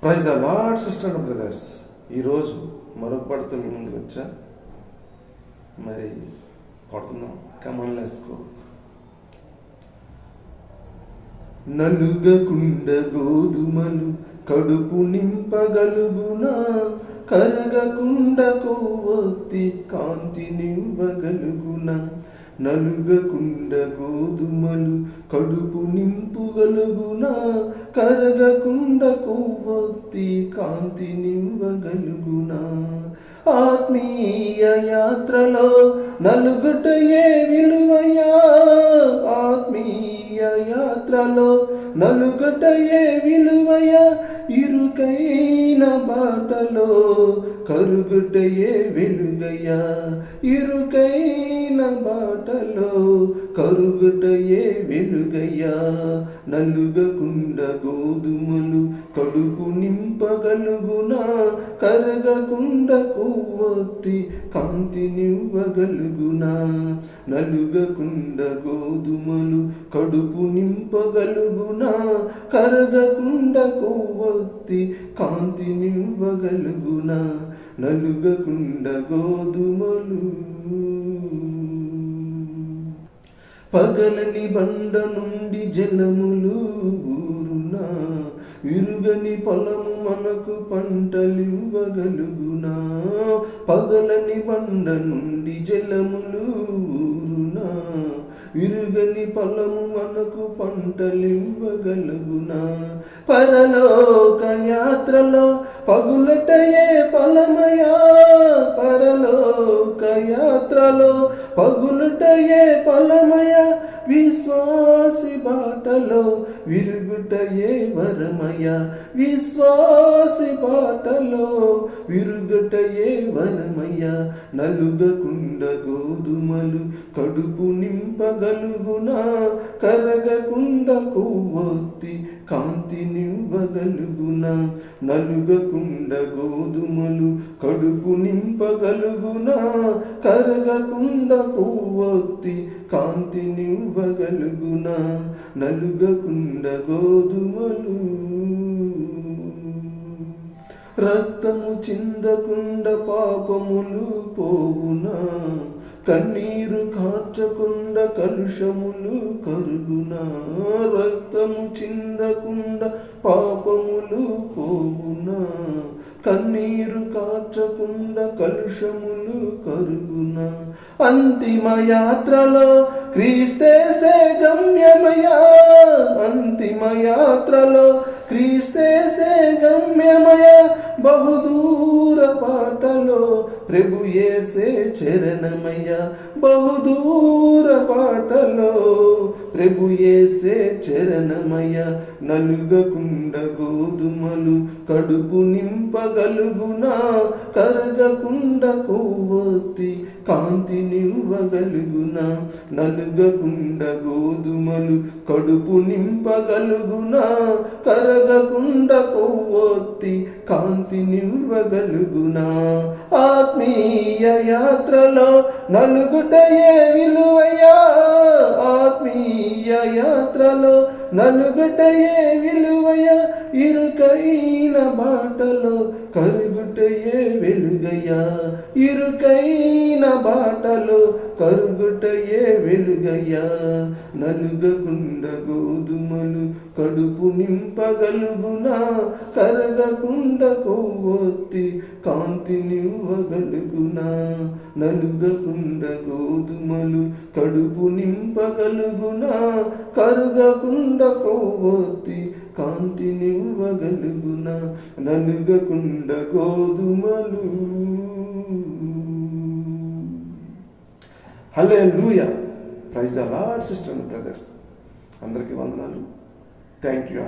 Praise the lord sister and brothers. ఈరోజు మరొక పాటతో మీ ముందుకు వచ్చా. మరి పాడుకుందాం. Come on let's go. నలుగకుండ గోధుమలు కడుపు నింపగలుగునా, కరగకుండ కొవ్వొత్తి కాంతి నింపగలుగునా. నలుగకుండ గోధుమలు కడుపు నింపుగలుగునా, కరగకుండ కొవ్వొత్తి కాంతి నింపగలుగునా. ఆత్మీయ యాత్రలో నలుగుటయే విలువయా, ఆత్మీయ యాత్రలో నలుగుటయే విలువయా. ఇరుకైన బాటలో కరుగుటయే వెలుగయ్యా, ఇరుకైన బాటలో కరుగుటయే వెలుగయ్యా. నలుగకుండ గోధుమలు కడుపు నింపగలుగునా, కరగకుండ కొవ్వొత్తి కాంతి నివ్వగలుగునా. నలుగకుండ గోధుమలు కడుపు నింపగలుగునా, కరగకుండ కొవ్వొత్తి కాంతి నివ్వగలుగునా. నలుగకుండ గోధుమలు పగలని బండ నుండి జలములు ఊరునా, విరుగని పొలము మనకు పంటలివ్వగలుగునా. పగలని బండ నుండి జలములు ఊరునా, విరుగని పొలము మనకు పంటలివ్వగలుగునా. పరలోక యాత్రలో పగులటయే ఫలమయా, పరలోక యాత్రలో పగులటయే ఫలమయా. విశ్వాసి బాటలో విరుగుటయే వరమయా, విశ్వాసి బాటలో విరుగుటయే వరమయ్యా. నలుగకుండ గోధుమలు కడుపు నింపగలుగునా, కరగకుండ కొవ్వొత్తి కాంతి నివ్వగలుగునా. నలుగకుండ గోధుమలు కడుపు నింపగలుగునా, కరగకుండ కొవ్వొత్తి కాంతి నివ్వగలుగునా. నలుగకుండ గోధుమలు రక్తము చిందకుండ పాపములు పోవునా, కన్నీరు కార్చకుండ కలుషములు కరుగునా. రక్తము చిందకుండ పాపములు పోవునా, కన్నీరు కార్చకుండ కలుషములు కరుగునా. అంతిమ యాత్రలో క్రీస్తేసే గమ్యమయా, అంతిమ యాత్రలో క్రీస్తేసే గమ్యమయా. బహుదూర బాటలో ప్రభు యేసే చరణమయ్యా, బహుదూర బాటలో ప్రభు యేసే చరణమయ్యా. నలుగకుండ గోధుమలు కడుపు నింపగలుగునా, కరగకుండ కొవ్వొత్తి కాంతి నివ్వగలుగునా. నలుగకుండ గోధుమలు కడుపు నింపగలుగునా, కరగకుండ కొవ్వొత్తి కాంతి నివ్వగలుగునా. ఆత్మీయ యాత్రలో నలుగుటయే విలువయా, ఆత్మీయ యాత్రలో నలుగుటయే విలువయా. ఇరుకైన బాటలో కరుగుటయే వెలుగయ్యా, ఇరుకైన బాటలో కరుగుటయే వెలుగయ్యా. నలుగకుండ గోధుమలు కడుపు నింపగలుగునా, కరగకుండ కొవ్వొత్తి కాంతి నివ్వగలుగునా. నలుగకుండ గోధుమలు కడుపు నింపగలుగునా, కరగకుండ కొవ్వొత్తి కాంతి నివ్వగలుగునా. నలుగకుండ గోధుమలు. Hallelujah. Praise the lord sister and brothers. అందరికీ వందనాలు. Thank you.